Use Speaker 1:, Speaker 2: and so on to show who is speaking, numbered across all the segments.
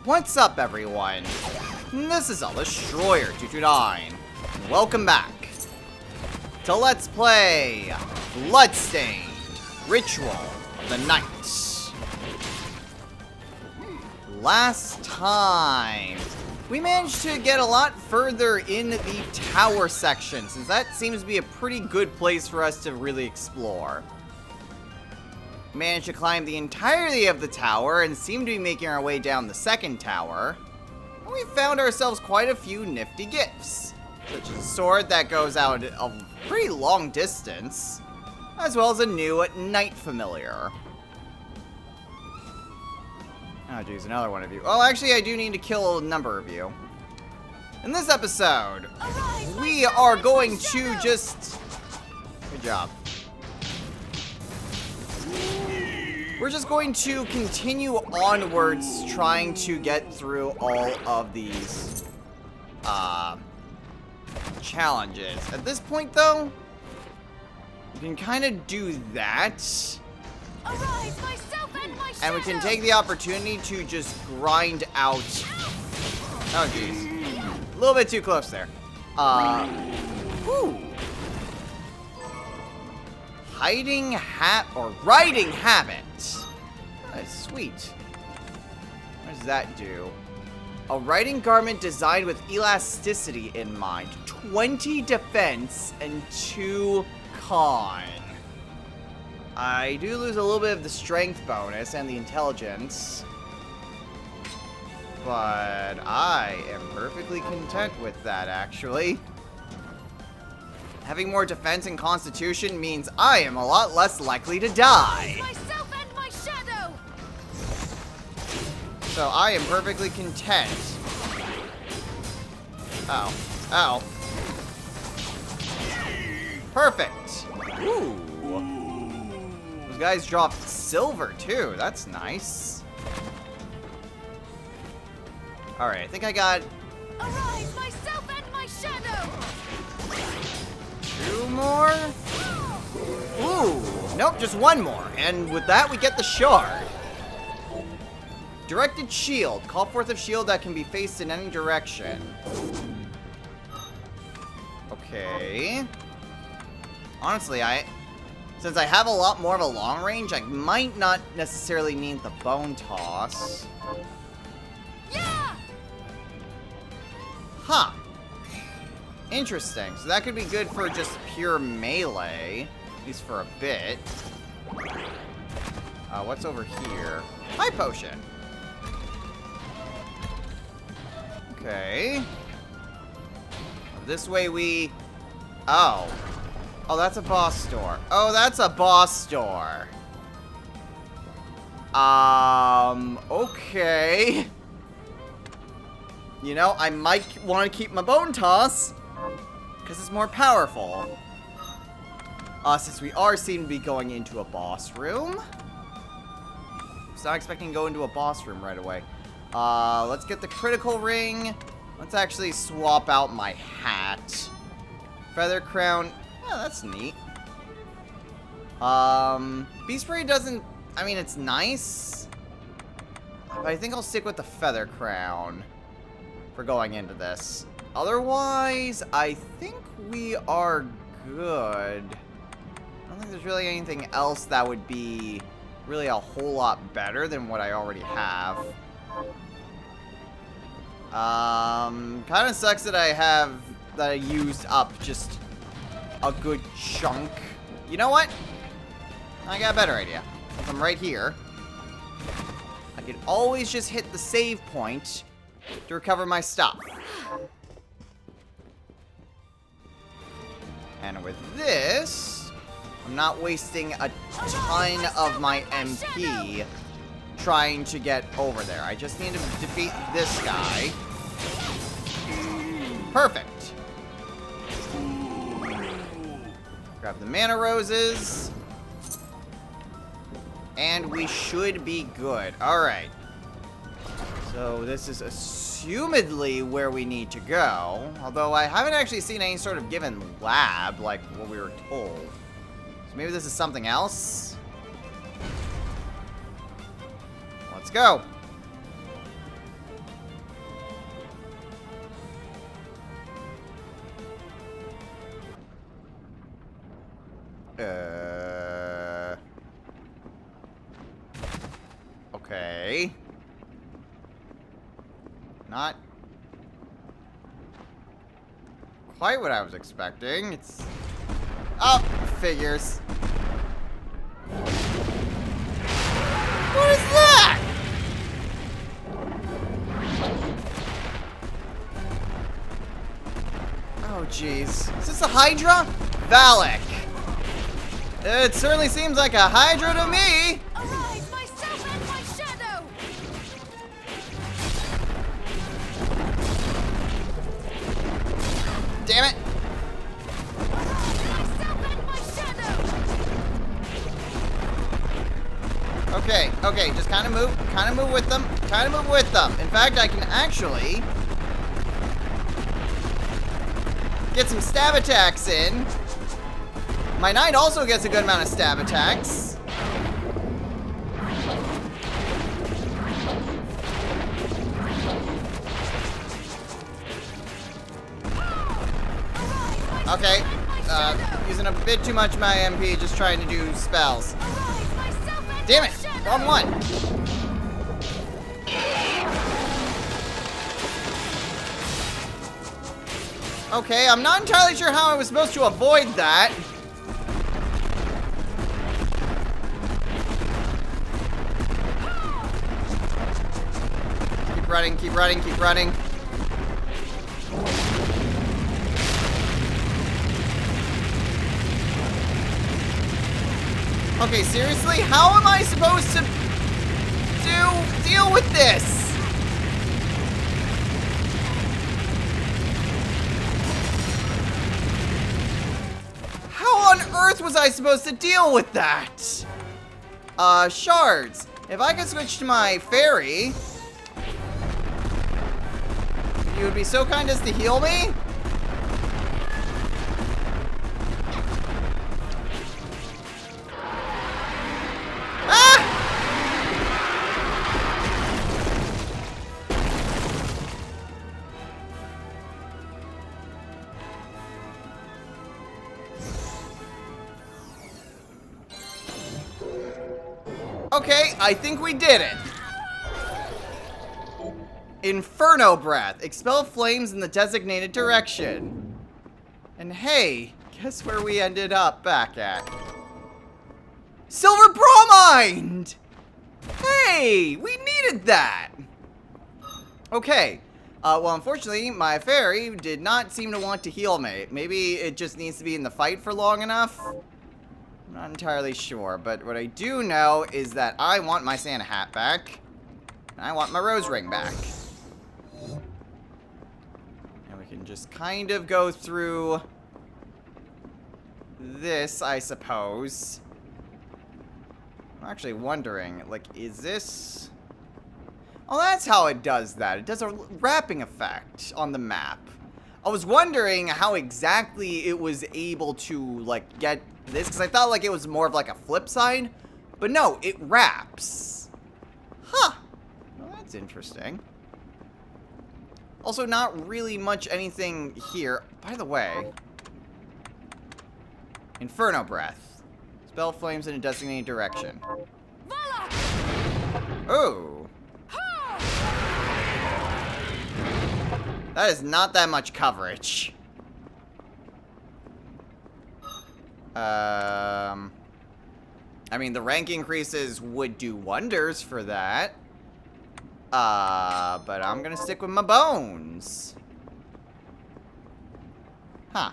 Speaker 1: What's up, everyone? This is Destroyer229. Welcome back to Let's Play Bloodstained, Ritual of the Night. Last time, we managed to get a lot further in the tower section, since that seems to be a pretty good place for us to really explore. Managed to climb the entirety of the tower and seem to be making our way down the second tower. And we found ourselves quite a few nifty gifts, such as a sword that goes out a pretty long distance, as well as a new night familiar. Oh geez, another one of you. Oh, actually I do need to kill a number of you. In this episode, we are going to just... Good job. We're just going to continue onwards, trying to get through all of these challenges. At this point, though, you can kind of do that. And we can take the opportunity to just grind out... Oh, jeez. A little bit too close there. Whew. Riding habit. That's sweet. What does that do? A riding garment designed with elasticity in mind. 20 defense and 2 con. I do lose a little bit of the strength bonus and the intelligence. But I am perfectly content with that, actually. Having more defense and constitution means I am a lot less likely to die.
Speaker 2: Myself and my shadow.
Speaker 1: So I am perfectly content. Oh. Oh. Perfect. Ooh. Those guys dropped silver, too. That's nice. Alright, I think I got...
Speaker 2: Arise, myself and my shadow.
Speaker 1: 2 more? Ooh. Nope, just 1 more. And with that, we get the shard. Directed shield. Call forth a shield that can be faced in any direction. Okay. Honestly, since I have a lot more of a long range, I might not necessarily need the bone toss.
Speaker 2: Yeah.
Speaker 1: Huh. Interesting. So that could be good for just pure melee, at least for a bit. What's over here? High potion. Okay. This way we... Oh. Oh, that's a boss door. Oh, that's a boss door. Okay. You know, I might want to keep my bone toss, because it's more powerful. Since we seem to be going into a boss room. I was not expecting to go into a boss room right away. Let's get the critical ring. Let's actually swap out my hat. Feather crown. Oh, that's neat. Beast spray doesn't... I mean, it's nice. But I think I'll stick with the feather crown for going into this. Otherwise, I think we are good. I don't think there's really anything else that would be really a whole lot better than what I already have. Kind of sucks that I used up just a good chunk. You know what? I got a better idea. Since I'm right here, I can always just hit the save point to recover my stuff. And with this, I'm not wasting a ton of my MP trying to get over there. I just need to defeat this guy. Perfect. Grab the mana roses. And we should be good. Alright. So this is assumedly where we need to go. Although I haven't actually seen any sort of given lab like what we were told. So maybe this is something else? Let's go. Okay. Not quite what I was expecting. It's... Oh, figures. What is that? Oh, jeez. Is this a Hydra? Valak. It certainly seems like a Hydra to me.
Speaker 2: Arise, myself and my shadow!
Speaker 1: Damn it.
Speaker 2: Arise, myself and my shadow!
Speaker 1: Okay, just kind of move with them, In fact, I can actually get some stab attacks in. My knight also gets a good amount of stab attacks. Okay, using a bit too much of my MP, just trying to do spells.
Speaker 2: Arise, myself and
Speaker 1: Damn
Speaker 2: my
Speaker 1: it!
Speaker 2: shadow!
Speaker 1: Wrong one! Okay, I'm not entirely sure how I was supposed to avoid that. Keep running. Okay, seriously? How am I supposed to deal with this? How on earth was I supposed to deal with that? Shards. If I could switch to my fairy, you would be so kind as to heal me? Okay, I think we did it. Inferno Breath. Expel flames in the designated direction. And hey, guess where we ended up back at? Silver Bromide! Hey, we needed that. Okay. Well, unfortunately, my fairy did not seem to want to heal me. Maybe it just needs to be in the fight for long enough? I'm not entirely sure, but what I do know is that I want my Santa hat back. And I want my rose ring back. And we can just kind of go through this, I suppose. I'm actually wondering, like, is this... Oh, that's how it does that. It does a wrapping effect on the map. I was wondering how exactly it was able to, like, get this, because I thought, like, it was more of, like, a flip side. But no, it wraps. Huh. Well, that's interesting. Also, not really much anything here. By the way, Inferno Breath. Spell flames in a designated direction. Oh. That is not that much coverage. I mean, the rank increases would do wonders for that. But I'm gonna stick with my bones. Huh.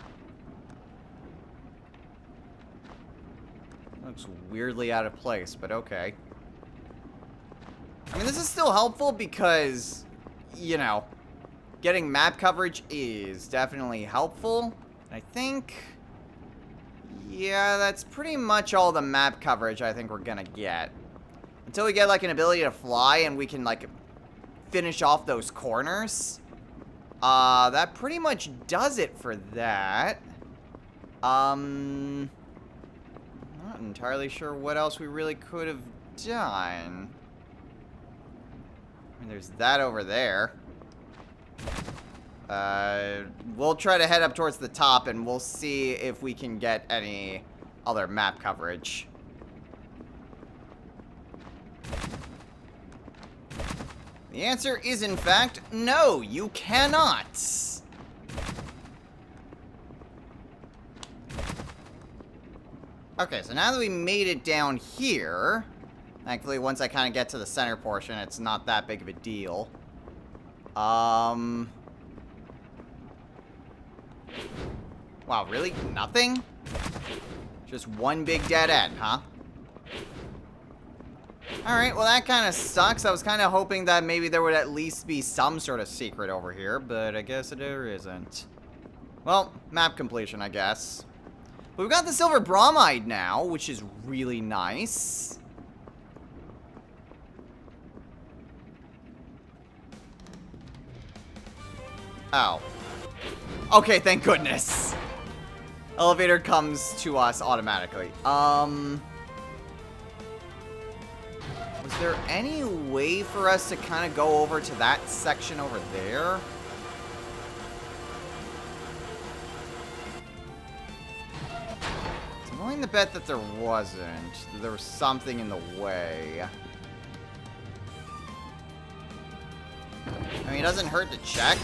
Speaker 1: Looks weirdly out of place, but okay. I mean, this is still helpful because, you know, getting map coverage is definitely helpful. I think, yeah, that's pretty much all the map coverage I think we're gonna get. Until we get, like, an ability to fly and we can, like, finish off those corners. That pretty much does it for that. Not entirely sure what else we really could have done. I mean, there's that over there. We'll try to head up towards the top and we'll see if we can get any other map coverage. The answer is, in fact, no, you cannot. Okay, so now that we made it down here, thankfully, once I kind of get to the center portion, it's not that big of a deal. Wow, really? Nothing? Just one big dead end, huh? Alright, well that kind of sucks. I was kind of hoping that maybe there would at least be some sort of secret over here, but I guess there isn't. Well, map completion, I guess. But we've got the silver bromide now, which is really nice. Oh. Okay, thank goodness. Elevator comes to us automatically. Was there any way for us to kind of go over to that section over there? I'm willing to bet that there wasn't. That there was something in the way. I mean, it doesn't hurt to check.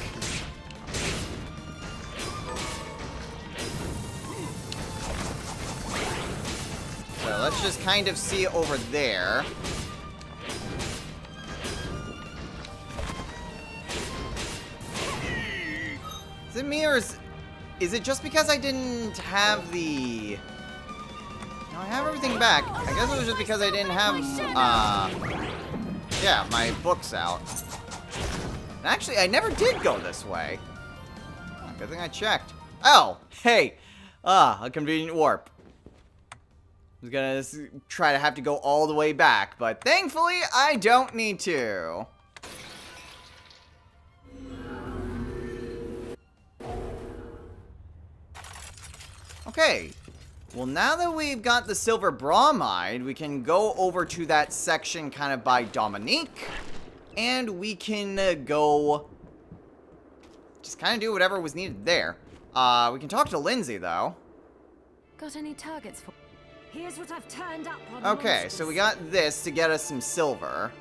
Speaker 1: So let's just kind of see over there. Is it me, or is it just because I didn't have the... No, I have everything back. I guess it was just because I didn't have, yeah, my books out. And actually, I never did go this way. Oh, good thing I checked. Oh, hey. A convenient warp. I was gonna try to have to go all the way back, but thankfully, I don't need to. Okay, well now that we've got the silver bromide, we can go over to that section kind of by Dominique, and we can go just kind of do whatever was needed there. We can talk to Lindsay, though.
Speaker 2: Got any targets for...
Speaker 3: Here's what I've turned up on.
Speaker 1: Okay, so we got this to get us some silver.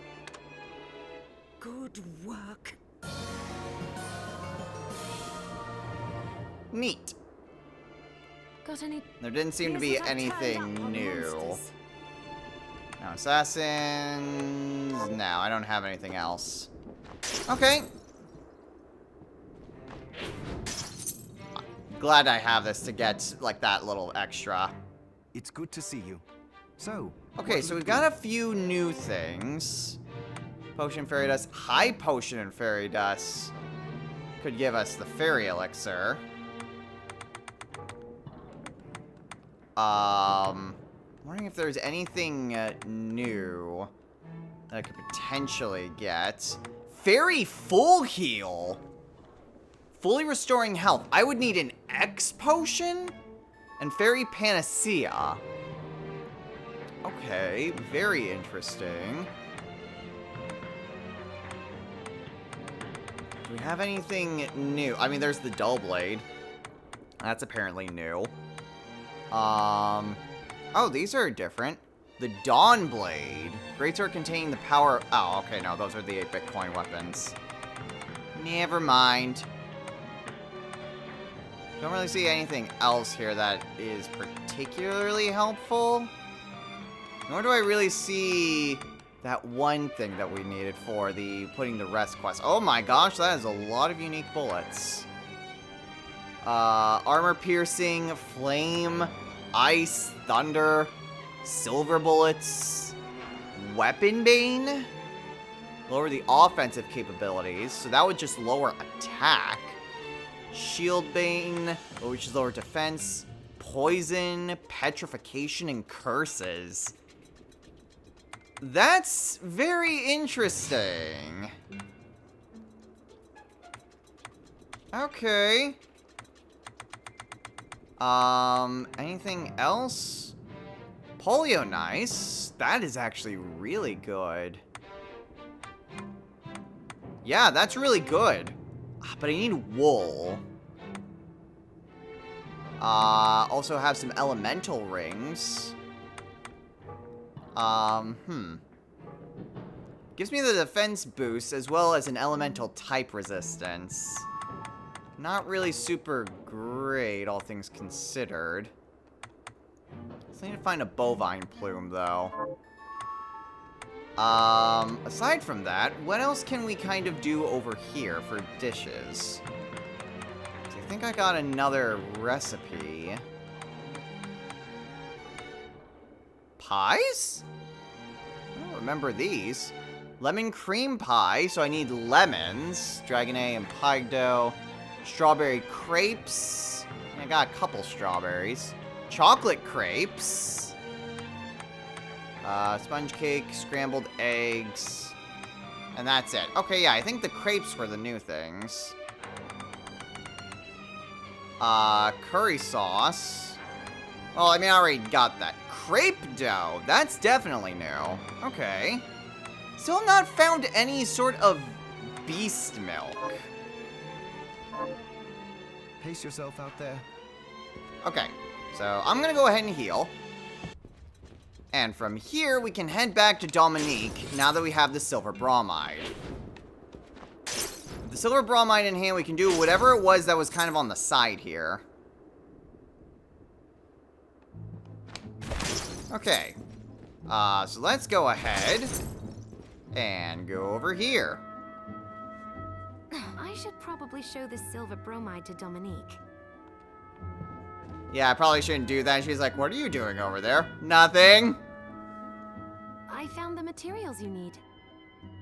Speaker 3: Good work.
Speaker 1: Neat.
Speaker 2: Got any...
Speaker 1: There didn't seem to be anything new. No assassins. No, I don't have anything else. Okay. Glad I have this to get, like, that little extra.
Speaker 4: It's good to see you. So,
Speaker 1: Okay, so we've got a few new things. Potion fairy dust. High potion and fairy dust could give us the fairy elixir. I'm wondering if there's anything new that I could potentially get. Fairy full heal. Fully restoring health. I would need an X potion and fairy panacea. Okay, very interesting. Do we have anything new? I mean, there's the dull blade. That's apparently new. Oh, these are different. The Dawn Blade. Greatsword containing the power... Oh, okay, no, those are the 8 Bitcoin weapons. Never mind. Don't really see anything else here that is particularly helpful. Nor do I really see that one thing that we needed for the putting the rest quest. Oh my gosh, that is a lot of unique bullets. Armor piercing, flame, ice, thunder, silver bullets, weapon bane. Lower the offensive capabilities, so that would just lower attack. Shield bane, which is lower defense, poison, petrification, and curses. That's very interesting. Okay. Anything else? Polio nice. That is actually really good. Yeah, that's really good. But I need wool. Also have some elemental rings. Gives me the defense boost as well as an elemental type resistance. Not really super great, all things considered. Just need to find a bovine plume, though. Aside from that, what else can we kind of do over here for dishes? I think I got another recipe. Pies? I don't remember these. Lemon cream pie, so I need lemons. Dragon egg and pie dough. Strawberry crepes. I got a couple strawberries. Chocolate crepes. Sponge cake, scrambled eggs. And that's it. Okay, yeah, I think the crepes were the new things. Curry sauce. Well, I mean, I already got that. Crepe dough. That's definitely new. Okay. Still not found any sort of beast milk.
Speaker 4: Pace yourself out there.
Speaker 1: Okay, so I'm gonna go ahead and heal. And from here, we can head back to Dominique now that we have the silver bromide. With the silver bromide in hand, we can do whatever it was that was kind of on the side here. Okay. So let's go ahead and go over here.
Speaker 2: I should probably show this silver bromide to Dominique.
Speaker 1: Yeah, I probably shouldn't do that. She's like, what are you doing over there? Nothing.
Speaker 2: I found the materials you need.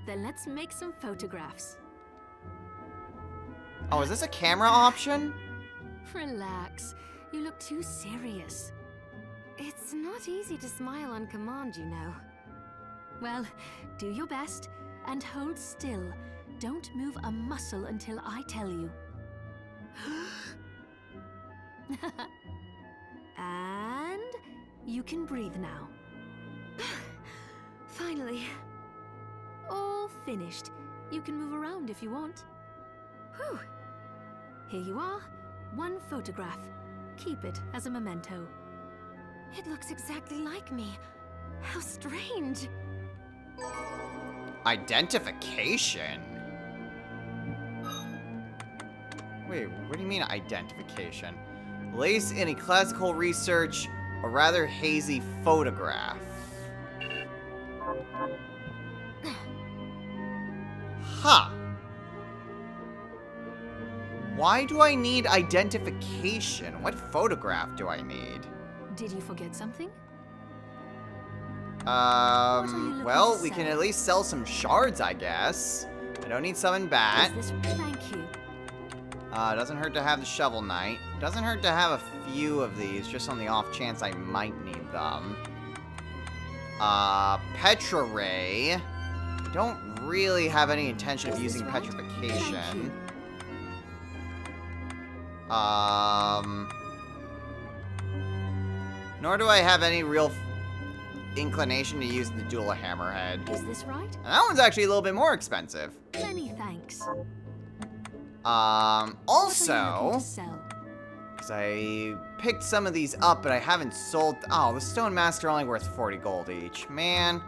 Speaker 2: Then let's make some photographs.
Speaker 1: Oh, is this a camera option?
Speaker 2: Relax. You look too serious. It's not easy to smile on command, you know. Well, do your best and hold still. Don't move a muscle until I tell you. And you can breathe now. Finally. All finished. You can move around if you want. Whew. Here you are. One photograph. Keep it as a memento. It looks exactly like me. How strange.
Speaker 1: Identification? Wait, what do you mean identification? Lace in a classical research, a rather hazy photograph. Huh. Why do I need identification? What photograph do I need?
Speaker 2: Did you forget something?
Speaker 1: Well, we can at least sell some shards, I guess. I don't need summon bat.
Speaker 2: Is this... Thank you.
Speaker 1: Doesn't hurt to have the Shovel Knight. Doesn't hurt to have a few of these, just on the off chance I might need them. Petra Ray. Don't really have any intention of using petrification. Nor do I have any real inclination to use the dual hammerhead.
Speaker 2: Is this right?
Speaker 1: And that one's actually a little bit more expensive.
Speaker 2: Many thanks.
Speaker 1: Also, because I picked some of these up, but I haven't sold. Oh, the Stone Mask are only worth 40 gold each. Man,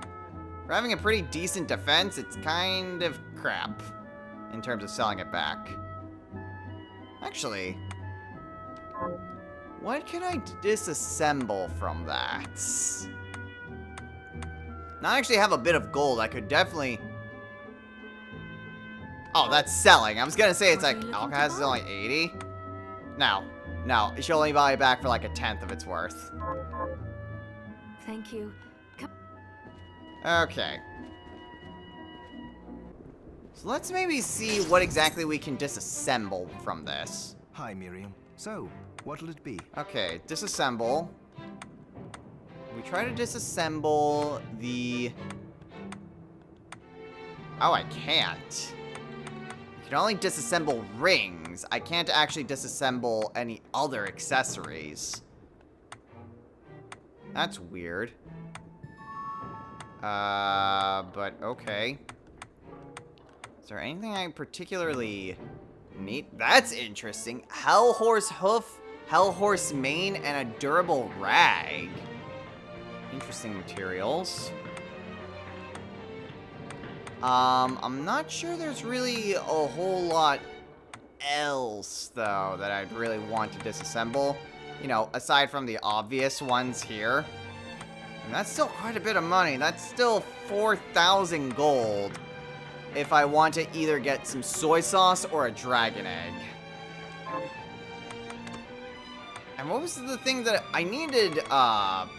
Speaker 1: for having a pretty decent defense, it's kind of crap in terms of selling it back. Actually, what can I disassemble from that? Now I actually have a bit of gold. I could definitely... Oh, that's selling. I was gonna say it's like, Alcaz is only 80? No. No, she'll only buy it back for like a tenth of its worth.
Speaker 2: Thank you.
Speaker 1: Okay. So let's maybe see what exactly we can disassemble from this.
Speaker 4: Hi, Miriam. So, what'll it be?
Speaker 1: Okay, disassemble. We try to disassemble the... Oh, I can't. You can only disassemble rings. I can't actually disassemble any other accessories. That's weird. But okay. Is there anything I particularly need? That's interesting. Hellhorse hoof, Hellhorse mane, and a durable rag. Interesting materials. I'm not sure there's really a whole lot else, though, that I'd really want to disassemble. You know, aside from the obvious ones here. And that's still quite a bit of money. That's still 4,000 gold if I want to either get some soy sauce or a dragon egg. And what was the thing that I needed?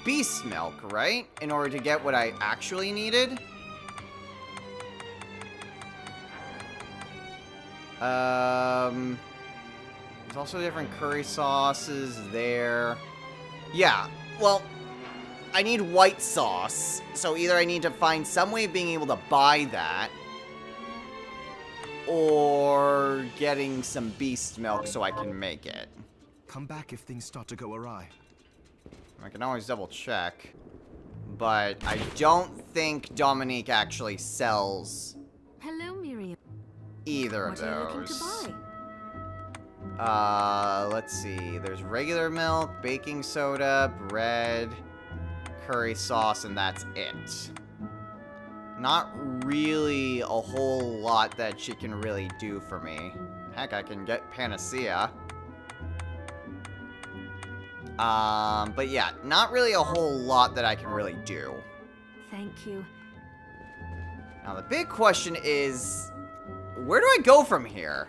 Speaker 1: Beast milk, right? In order to get what I actually needed? There's also different curry sauces there. Yeah, well, I need white sauce, so either I need to find some way of being able to buy that, or getting some beast milk so I can make it.
Speaker 4: Come back if things start to go awry.
Speaker 1: I can always double check, but I don't think Dominique actually sells
Speaker 2: Hello, Miriam.
Speaker 1: either
Speaker 2: What
Speaker 1: of
Speaker 2: are you looking
Speaker 1: those.
Speaker 2: to buy?
Speaker 1: Let's see. There's regular milk, baking soda, bread, curry sauce, and that's it. Not really a whole lot that she can really do for me. Heck, I can get Panacea. But yeah, not really a whole lot that I can really do.
Speaker 2: Thank you.
Speaker 1: Now, the big question is, where do I go from here?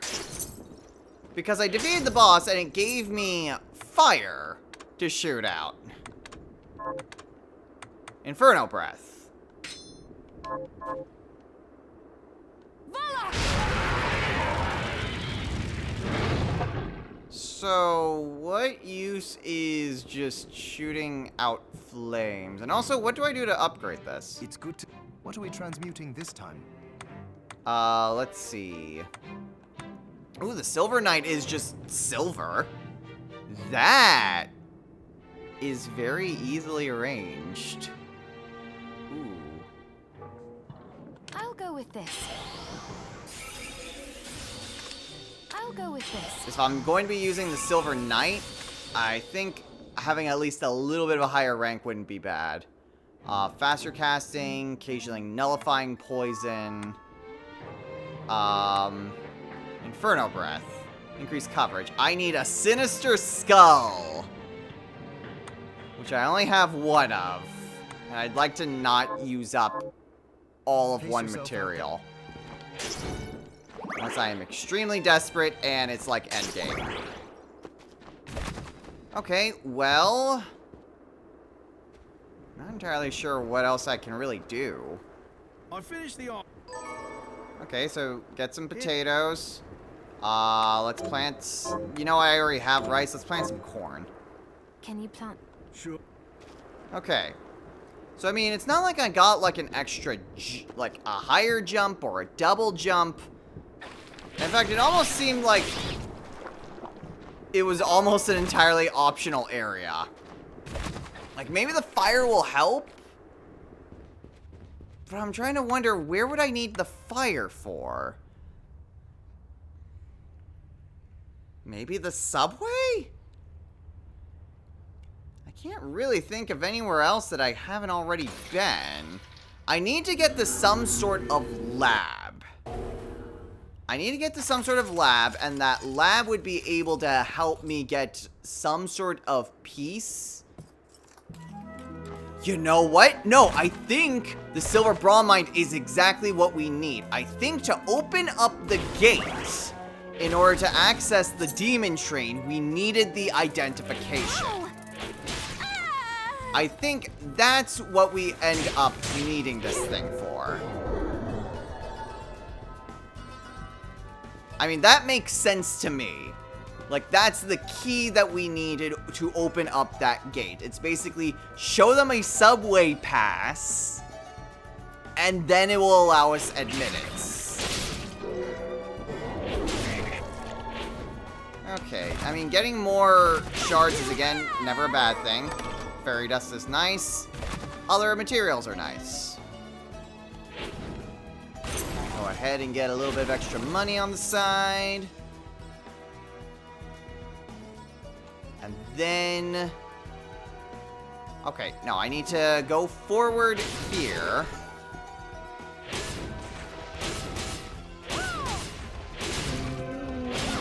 Speaker 1: Because I defeated the boss, and it gave me fire to shoot out. Inferno Breath. So, what use is just shooting out flames? And also, what do I do to upgrade this?
Speaker 4: It's good to... What are we transmuting this time?
Speaker 1: Let's see. Ooh, the Silver Knight is just silver. That is very easily arranged. Ooh.
Speaker 3: I'll go with this. I'll go with this.
Speaker 1: If I'm going to be using the Silver Knight, I think having at least a little bit of a higher rank wouldn't be bad. Faster casting, occasionally nullifying poison. Inferno Breath. Increased coverage. I need a Sinister Skull, which I only have one of. And I'd like to not use up all of
Speaker 4: Pace
Speaker 1: one
Speaker 4: yourself
Speaker 1: material. Unless I am extremely desperate and it's like endgame. Okay, well... not entirely sure what else I can really do.
Speaker 5: I finished the...
Speaker 1: Okay, so get some potatoes. Let's plant... You know, I already have rice. Let's plant some corn.
Speaker 3: Can you plant?
Speaker 5: Sure.
Speaker 1: Okay. So, I mean, it's not like I got, like, an extra... like, a higher jump or a double jump. In fact, it almost seemed like it was almost an entirely optional area. Like, maybe the fire will help? But I'm trying to wonder, where would I need the fire for? Maybe the subway? I can't really think of anywhere else that I haven't already been. I need to get to some sort of lab. I need to get to some sort of lab, and that lab would be able to help me get some sort of peace. You know what? No, I think the Silver Bromide is exactly what we need. I think to open up the gates, in order to access the demon train, we needed the identification. I think that's what we end up needing this thing for. I mean, that makes sense to me. Like, that's the key that we needed to open up that gate. It's basically show them a subway pass, and then it will allow us admittance. Okay, I mean, getting more shards is, again, never a bad thing. Fairy dust is nice. Other materials are nice. Go ahead and get a little bit of extra money on the side. And then... Okay, no, I need to go forward here.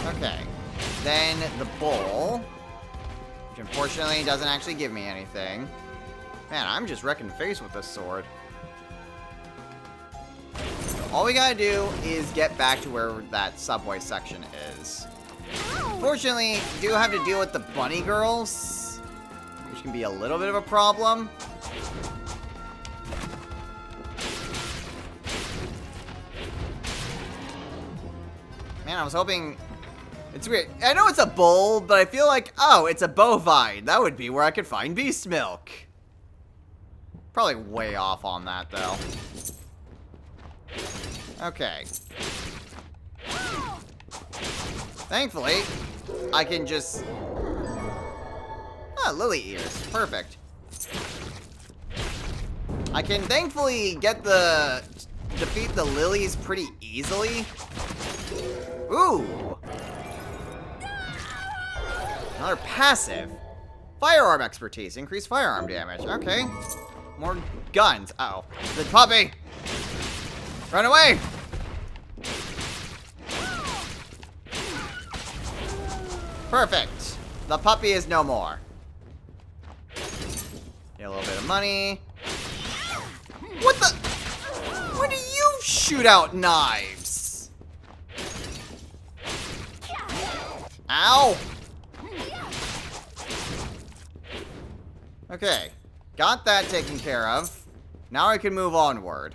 Speaker 1: Okay. Then the bowl, which unfortunately doesn't actually give me anything. Man, I'm just wrecking face with this sword. So all we gotta do is get back to where that subway section is. Unfortunately, we do have to deal with the bunny girls, which can be a little bit of a problem. Man, I was hoping... It's weird. I know it's a bull, but I feel like, oh, it's a bovine. That would be where I could find beast milk. Probably way off on that, though. Okay. Thankfully, I can just... Ah, lily ears. Perfect. I can thankfully get the... defeat the lilies pretty easily. Ooh! Another passive. Firearm expertise. Increased firearm damage. Okay. More guns. Uh-oh. The puppy! Run away! Perfect. The puppy is no more. Get a little bit of money. What the? Where do you shoot out knives? Ow! Okay. Got that taken care of. Now I can move onward.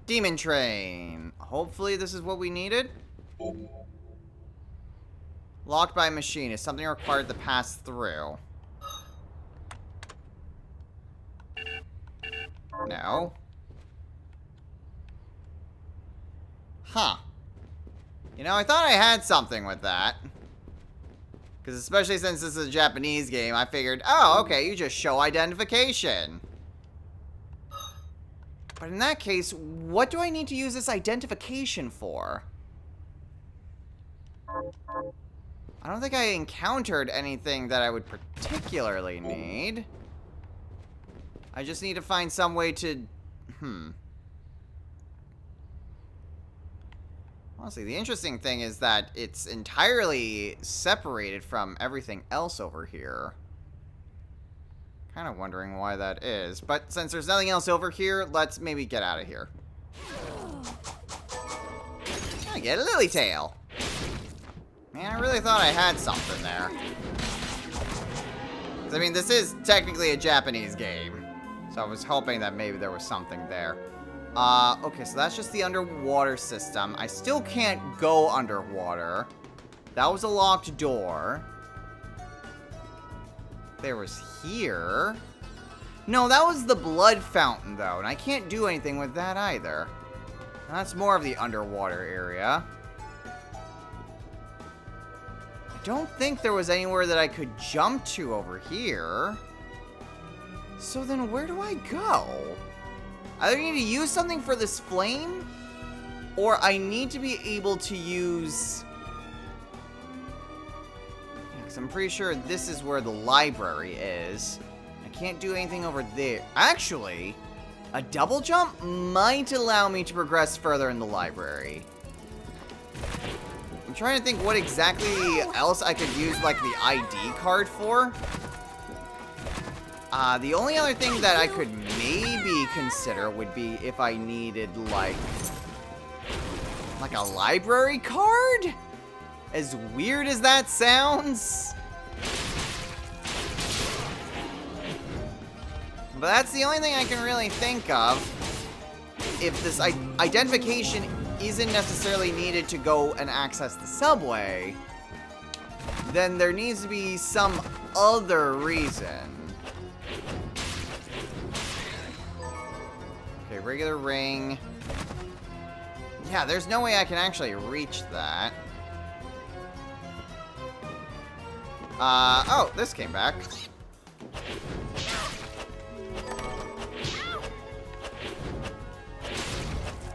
Speaker 1: Demon train. Hopefully this is what we needed. Locked by machine is something required to pass through. No. Huh. You know, I thought I had something with that. Because especially since this is a Japanese game, I figured, oh, okay, you just show identification. But in that case, what do I need to use this identification for? I don't think I encountered anything that I would particularly need. I just need to find some way to... Honestly, the interesting thing is that it's entirely separated from everything else over here. Kind of wondering why that is. But since there's nothing else over here, let's maybe get out of here. I get a lily tail. Man, I really thought I had something there. 'Cause, I mean, this is technically a Japanese game. So I was hoping that maybe there was something there. Okay, so that's just the underwater system. I still can't go underwater. That was a locked door. There was here. No, that was the blood fountain, though, and I can't do anything with that either. That's more of the underwater area. I don't think there was anywhere that I could jump to over here. So then where do I go? I either need to use something for this flame, or I need to be able to use... Because I'm pretty sure this is where the library is. I can't do anything over there. Actually, a double jump might allow me to progress further in the library. I'm trying to think what exactly else I could use, like, the ID card for. The only other thing that I could maybe consider would be if I needed, like a library card? As weird as that sounds. But that's the only thing I can really think of. If this identification isn't necessarily needed to go and access the subway, then there needs to be some other reason. Okay, regular ring. Yeah, there's no way I can actually reach that. Oh, this came back.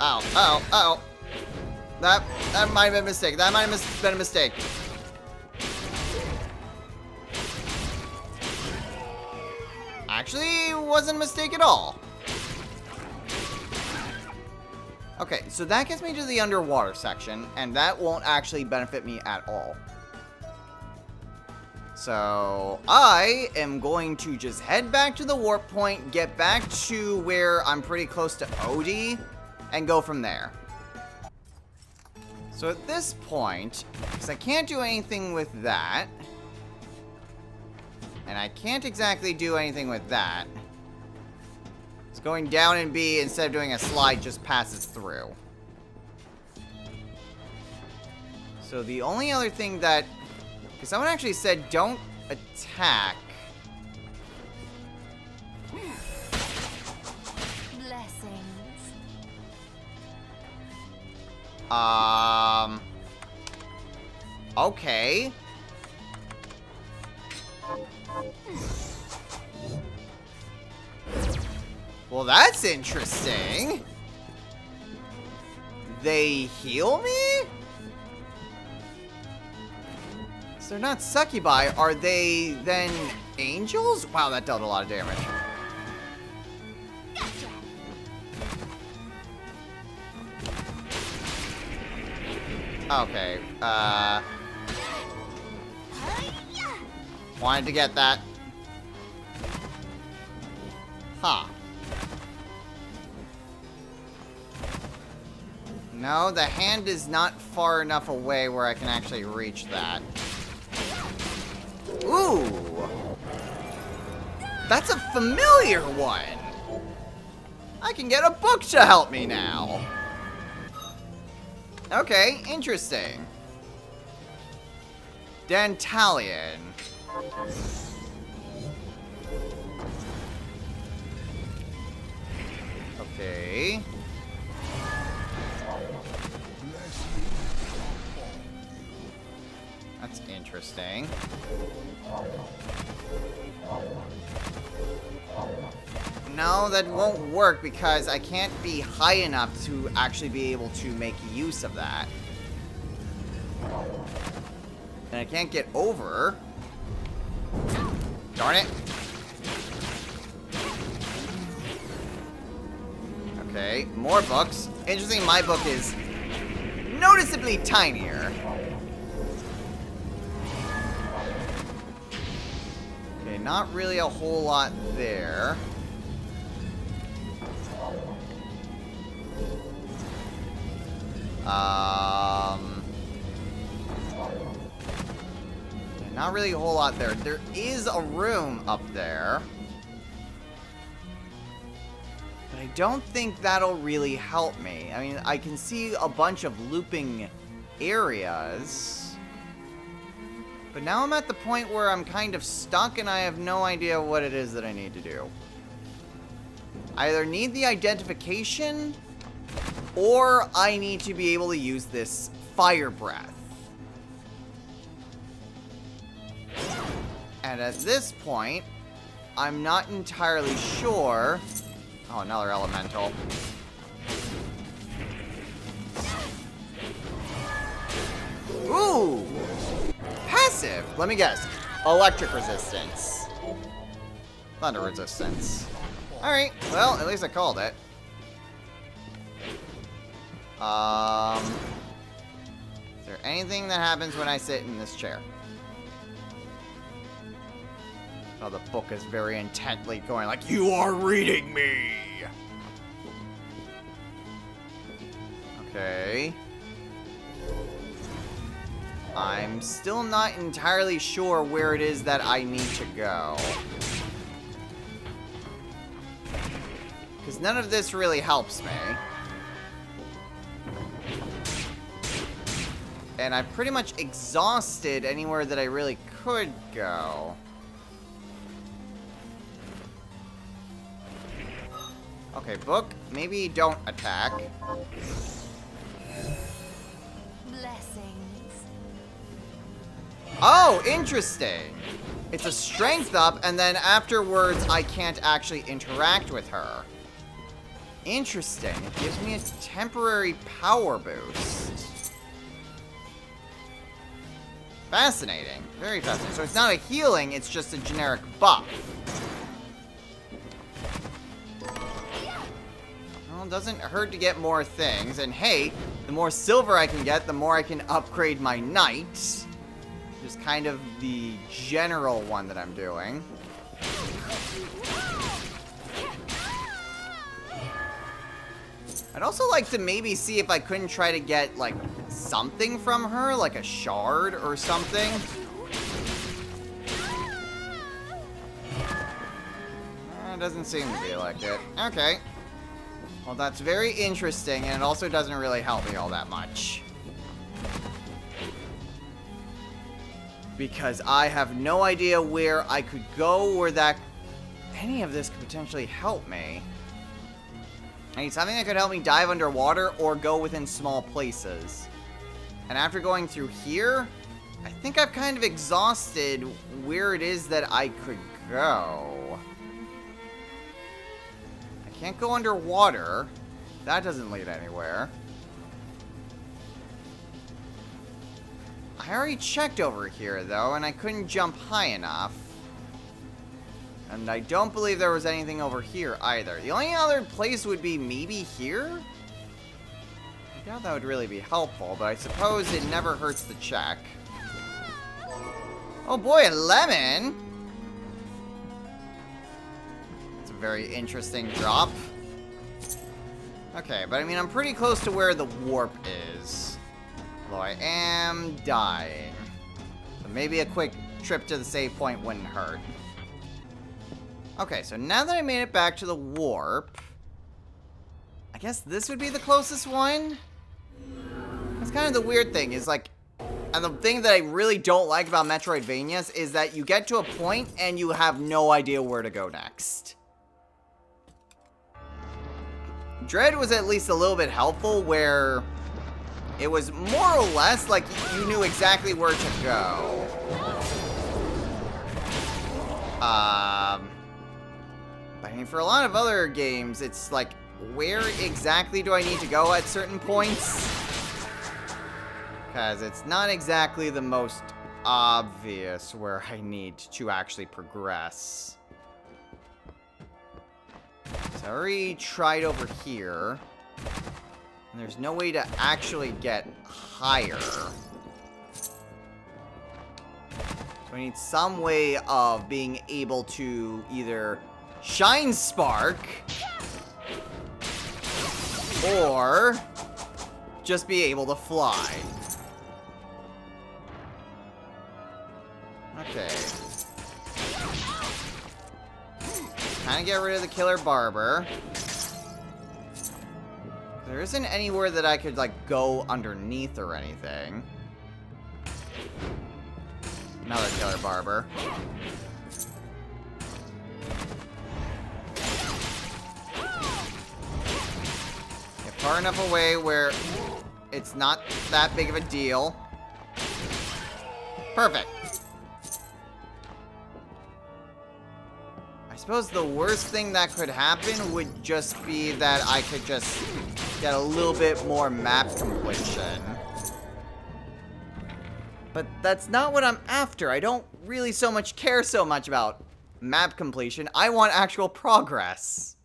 Speaker 1: Ow, ow, ow. That might have been a mistake. That might have been a mistake. actually wasn't a mistake at all. Okay, so that gets me to the underwater section, and that won't actually benefit me at all. So, I am going to just head back to the warp point, get back to where I'm pretty close to Odie, and go from there. So at this point, because I can't do anything with that, and I can't exactly do anything with that, it's going down in B instead of doing a slide just passes through. So the only other thing that, because someone actually said don't attack.
Speaker 3: Blessings.
Speaker 1: Okay. Well, that's interesting. They heal me? So they're not succubi. Are they then angels? Wow, that dealt a lot of damage. Okay, wanted to get that. Huh. No, the hand is not far enough away where I can actually reach that. Ooh! That's a familiar one! I can get a book to help me now! Okay, interesting. Dantalion. Okay. That's interesting. No, that won't work because I can't be high enough to actually be able to make use of that. And I can't get over. Darn it. Okay, more books. Interesting, my book is noticeably tinier. Okay, not really a whole lot there. Not really a whole lot there. There is a room up there. But I don't think that'll really help me. I mean, I can see a bunch of looping areas. But now I'm at the point where I'm kind of stuck and I have no idea what it is that I need to do. I either need the identification, or I need to be able to use this fire breath. And at this point, I'm not entirely sure. Oh, another elemental. Ooh! Passive! Let me guess. Electric resistance. Thunder resistance. Alright, well, at least I called it. Is there anything that happens when I sit in this chair? Oh, the book is very intently going like, you are reading me! Okay. I'm still not entirely sure where it is that I need to go. Because none of this really helps me. And I've pretty much exhausted anywhere that I really could go. Okay, book, maybe don't attack.
Speaker 3: Blessings.
Speaker 1: Oh, interesting. It's a strength up, and then afterwards I can't actually interact with her. Interesting. It gives me a temporary power boost. Fascinating. Very fascinating. So it's not a healing, it's just a generic buff. Well, it doesn't hurt to get more things. And hey, the more silver I can get, the more I can upgrade my knight. Just kind of the general one that I'm doing. I'd also like to maybe see if I couldn't try to get, like, something from her, like a shard or something. Doesn't seem to be like it. Okay. Well, that's very interesting, and it also doesn't really help me all that much. Because I have no idea where I could go or that any of this could potentially help me. I need something that could help me dive underwater or go within small places. And after going through here, I think I've kind of exhausted where it is that I could go. I can't go underwater. That doesn't lead anywhere. I already checked over here, though, and I couldn't jump high enough. And I don't believe there was anything over here either. The only other place would be maybe here? I doubt that would really be helpful, but I suppose it never hurts to check. Oh boy, a lemon! It's a very interesting drop. Okay, but I mean, I'm pretty close to where the warp is. Although I am dying. So maybe a quick trip to the save point wouldn't hurt. Okay, so now that I made it back to the warp, I guess this would be the closest one? That's kind of the weird thing, is like, and the thing that I really don't like about Metroidvanias is that you get to a point and you have no idea where to go next. Dread was at least a little bit helpful, where it was more or less like you knew exactly where to go. But I mean, for a lot of other games, it's like, where exactly do I need to go at certain points? Because it's not exactly the most obvious where I need to actually progress. So I already tried over here. And there's no way to actually get higher. So I need some way of being able to either Shine Spark or just be able to fly. Okay. Kind of get rid of the Killer Barber. There isn't anywhere that I could, like, go underneath or anything. Another Killer Barber. Get far enough away where it's not that big of a deal. Perfect. I suppose the worst thing that could happen would just be that I could just get a little bit more map completion. But that's not what I'm after. I don't really care so much about map completion. I want actual progress.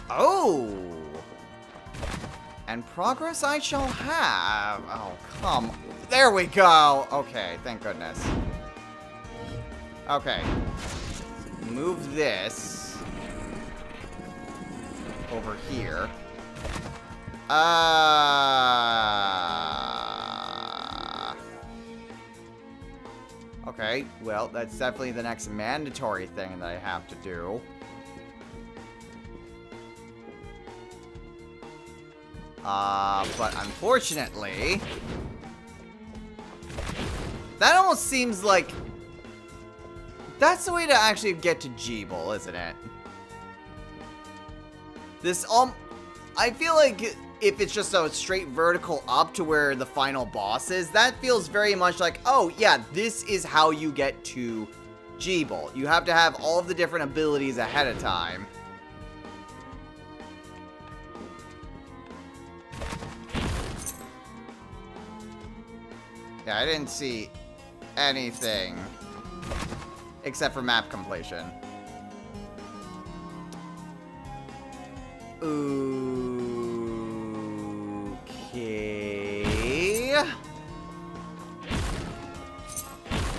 Speaker 1: Oh! And progress I shall have. Oh, come. There we go. Okay, thank goodness. Okay. Move this over here. Okay, well, that's definitely the next mandatory thing that I have to do. But unfortunately, that almost seems like that's the way to actually get to Jeeble, isn't it? I feel like if it's just a straight vertical up to where the final boss is, that feels very much like, oh yeah, this is how you get to Jeeble. You have to have all of the different abilities ahead of time. Yeah, I didn't see anything except for map completion. Okay.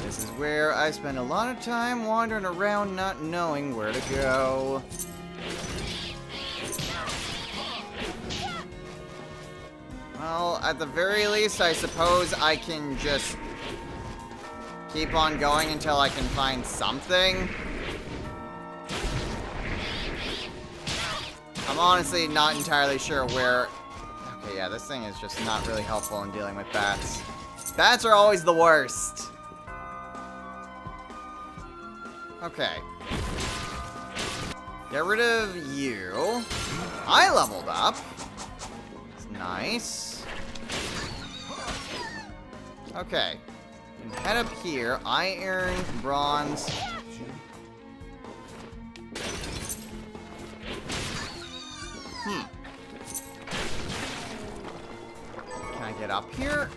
Speaker 1: This is where I spend a lot of time wandering around not knowing where to go. Well, at the very least, I suppose I can just keep on going until I can find something. I'm honestly not entirely sure where... Okay, yeah, this thing is just not really helpful in dealing with bats. Bats are always the worst. Okay. Get rid of you. I leveled up. It's nice. Okay. And head up here. Iron, bronze. Can I get up here?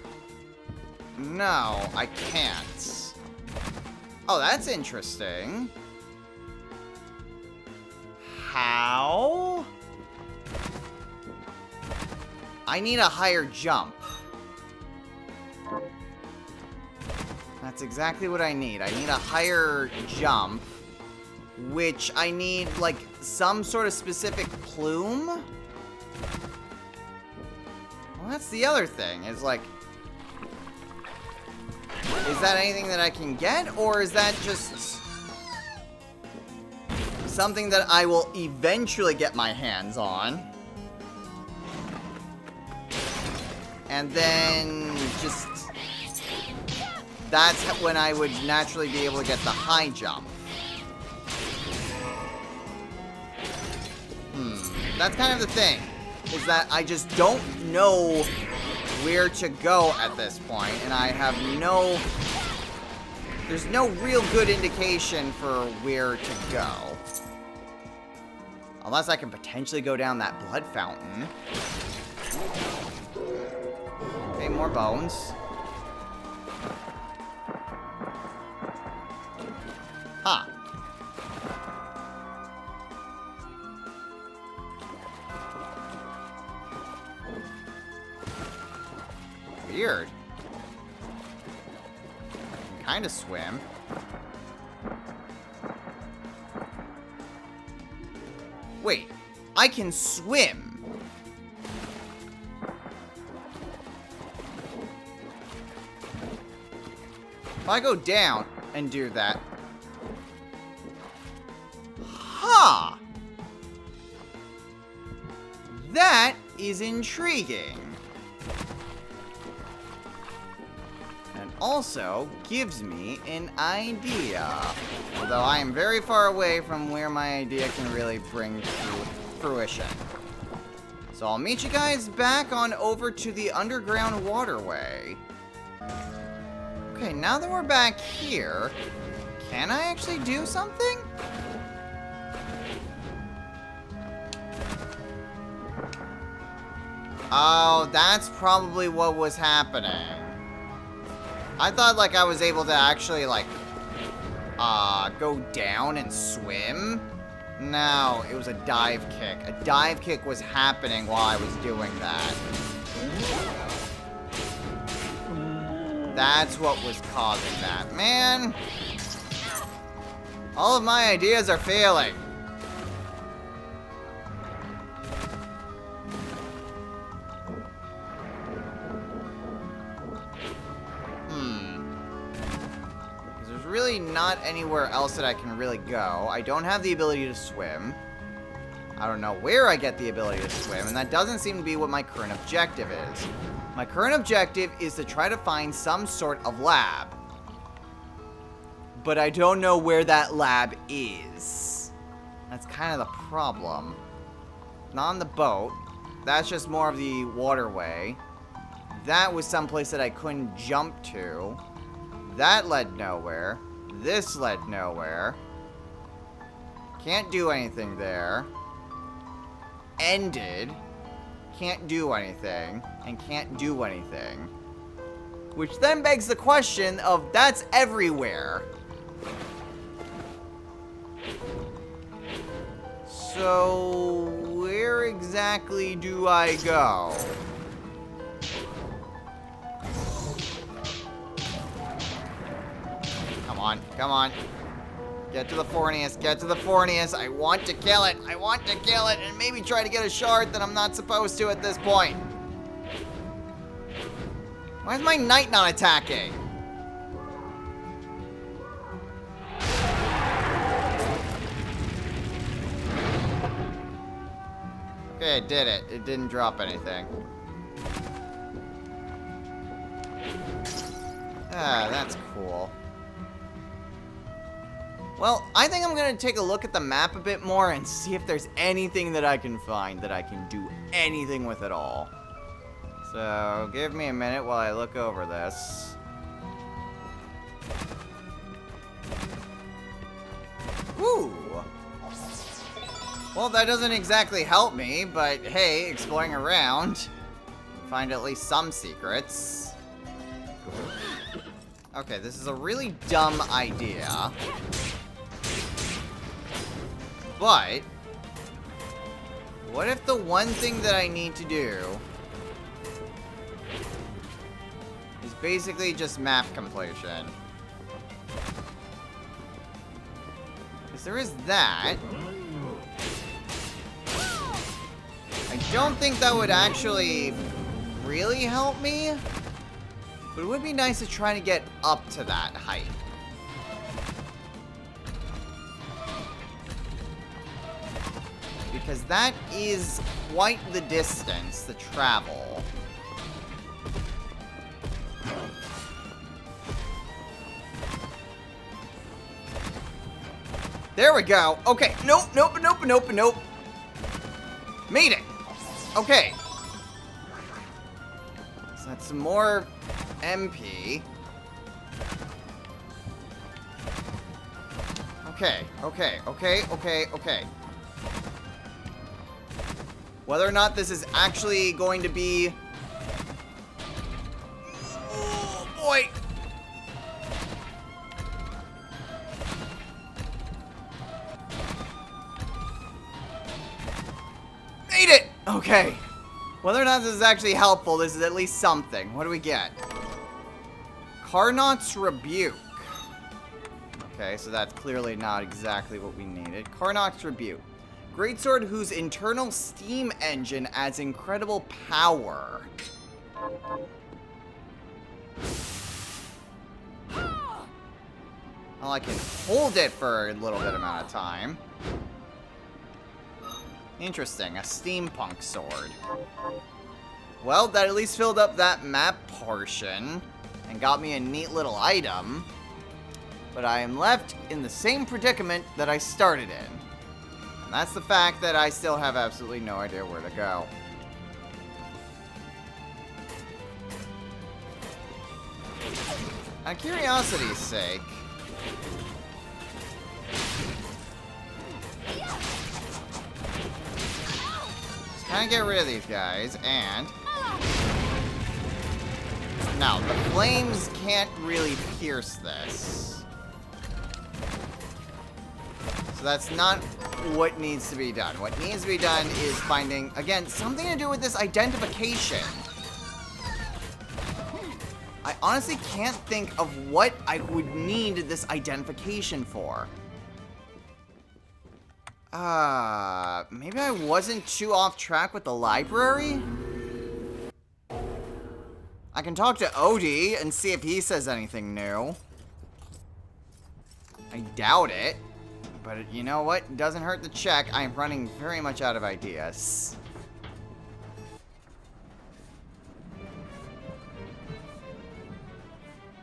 Speaker 1: No, I can't. Oh, that's interesting. How? I need a higher jump. That's exactly what I need. I need a higher jump, which I need, like, some sort of specific plume? Well, that's the other thing, is, like... Is that anything that I can get, or is that just... something that I will eventually get my hands on? And then, just... That's when I would naturally be able to get the high jump. That's kind of the thing, is that I just don't know where to go at this point, and I have no... There's no real good indication for where to go. Unless I can potentially go down that blood fountain. Okay, more bones. Huh. Weird. I can kind of swim. Wait, I can swim. If I go down and do that. Huh. That is intriguing. And also gives me an idea. Although I am very far away from where my idea can really bring to fruition. So I'll meet you guys back on over to the underground waterway. Okay, now that we're back here, can I actually do something? Oh, that's probably what was happening. I thought, like, I was able to actually, like, go down and swim. No, it was a dive kick. A dive kick was happening while I was doing that. That's what was causing that. Man, all of my ideas are failing. Really not anywhere else that I can really go. I don't have the ability to swim. I don't know where I get the ability to swim, and that doesn't seem to be what my current objective is. My current objective is to try to find some sort of lab. But I don't know where that lab is. That's kind of the problem. Not on the boat. That's just more of the waterway. That was someplace that I couldn't jump to. That led nowhere. This led nowhere. Can't do anything there. Ended. Can't do anything. And can't do anything. Which then begs the question of, that's everywhere. So, where exactly do I go? Come on, come on. Get to the Fornius, get to the Fornius. I want to kill it. I want to kill it and maybe try to get a shard that I'm not supposed to at this point. Why is my knight not attacking? Okay, it did it. It didn't drop anything. Ah, that's cool. Well, I think I'm going to take a look at the map a bit more and see if there's anything that I can find that I can do anything with at all. So, give me a minute while I look over this. Ooh! Well, that doesn't exactly help me, but hey, exploring around, find at least some secrets. Okay, this is a really dumb idea. But, what if the one thing that I need to do is basically just map completion? Because there is that. I don't think that would actually really help me, but it would be nice to try to get up to that height. Because that is quite the distance to travel. There we go. Okay. Nope, nope, nope, nope, nope. Made it. Okay. So that's some more MP. Okay, okay, okay, okay, okay. Whether or not this is actually going to be... Oh, boy! Made it! Okay. Whether or not this is actually helpful, this is at least something. What do we get? Carnot's Rebuke. Okay, so that's clearly not exactly what we needed. Carnot's Rebuke. Greatsword whose internal steam engine adds incredible power. Well, I can hold it for a little bit amount of time. Interesting, a steampunk sword. Well, that at least filled up that map portion and got me a neat little item. But I am left in the same predicament that I started in. And that's the fact that I still have absolutely no idea where to go. Out of curiosity's sake, just kind of get rid of these guys, and... No, the flames can't really pierce this. So that's not what needs to be done. What needs to be done is finding, again, something to do with this identification. I honestly can't think of what I would need this identification for. Maybe I wasn't too off track with the library? I can talk to Odie and see if he says anything new. I doubt it. But you know what? It doesn't hurt to check. I'm running very much out of ideas.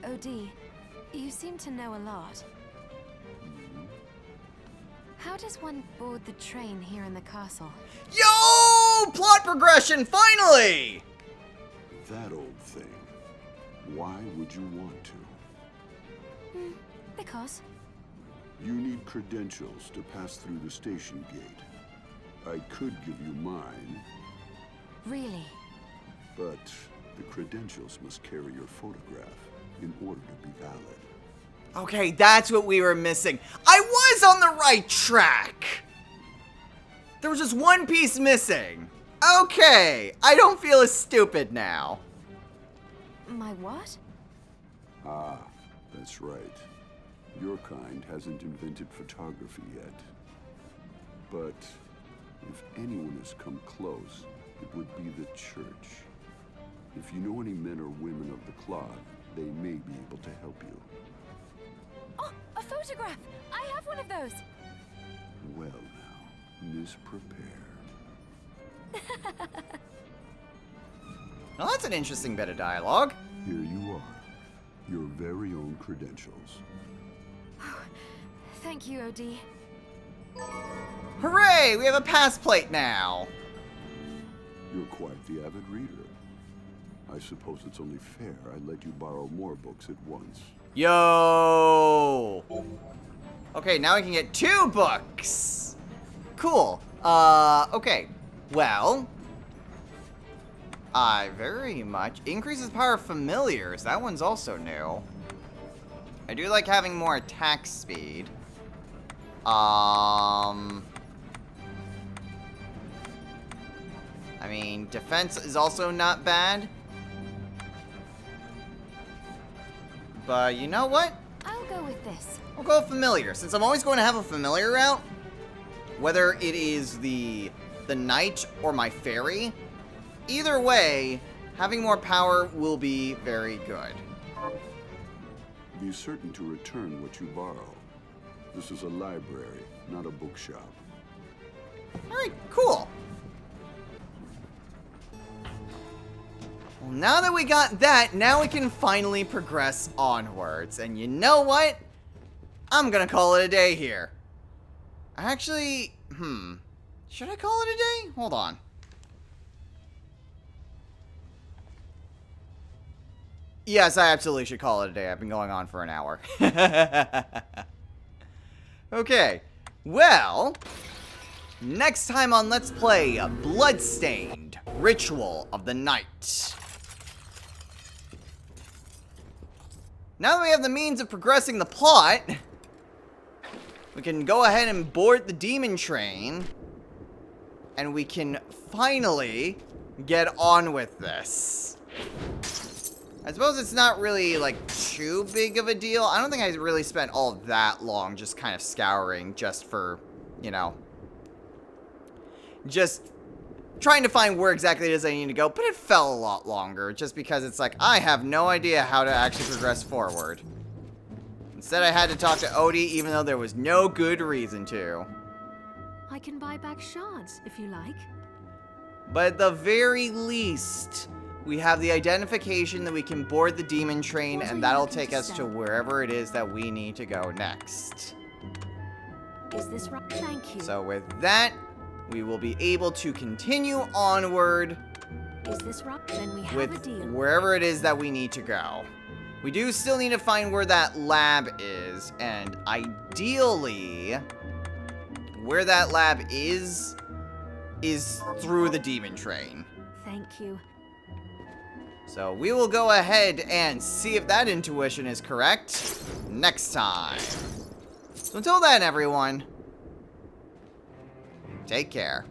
Speaker 2: Odie, you seem to know a lot. How does one board the train here in the castle?
Speaker 1: Yo! Plot progression, finally!
Speaker 6: That old thing. Why would you want to?
Speaker 2: Because?
Speaker 6: You need credentials to pass through the station gate. I could give you mine,
Speaker 2: Really?
Speaker 6: but the credentials must carry your photograph in order to be valid.
Speaker 1: Okay, that's what we were missing. I was on the right track! There was just one piece missing. Okay, I don't feel as stupid now.
Speaker 2: My what?
Speaker 6: Ah, that's right. Your kind hasn't invented photography yet. But if anyone has come close, it would be the church. If you know any men or women of the cloth, they may be able to help you.
Speaker 3: Oh, a photograph! I have one of those!
Speaker 6: Well now, misprepared.
Speaker 1: Well, that's an interesting bit of dialogue.
Speaker 6: Here you are. Your very own credentials.
Speaker 3: Thank you, OD.
Speaker 1: Hooray! We have a pass plate now.
Speaker 6: You're quite the avid reader. I suppose it's only fair I let you borrow more books at once.
Speaker 1: Yo! Okay, now we can get 2 books. Cool. Okay. Well, I very much increases power of familiars. That one's also new. I do like having more attack speed. I mean, defense is also not bad. But you know what?
Speaker 3: I'll go with this.
Speaker 1: I'll go familiar, since I'm always going to have a familiar route. Whether it is the knight or my fairy, either way, having more power will be very good.
Speaker 6: Be certain to return what you borrow. This is a library, not a bookshop.
Speaker 1: Alright, cool. Well, now that we got that, now we can finally progress onwards. And you know what? I'm gonna call it a day here. Actually, should I call it a day? Hold on. Yes, I absolutely should call it a day. I've been going on for an hour. Okay, well, next time on Let's Play Bloodstained, Ritual of the Night. Now that we have the means of progressing the plot, we can go ahead and board the demon train, and we can finally get on with this. I suppose it's not really, like, too big of a deal. I don't think I really spent all that long just kind of scouring just for, you know, just trying to find where exactly it is I need to go. But it felt a lot longer just because it's like, I have no idea how to actually progress forward. Instead, I had to talk to Odie even though there was no good reason to.
Speaker 2: I can buy back shards, if you like.
Speaker 1: But at the very least, we have the identification that we can board the demon train, and that'll take us to wherever it is that we need to go next.
Speaker 2: Is this right? Thank you.
Speaker 1: So with that, we will be able to continue onward
Speaker 2: Is this right? Then we have a
Speaker 1: with
Speaker 2: deal.
Speaker 1: wherever it is that we need to go. We do still need to find where that lab is, and ideally, where that lab is through the demon train.
Speaker 2: Thank you.
Speaker 1: So we will go ahead and see if that intuition is correct next time. So until then, everyone, take care.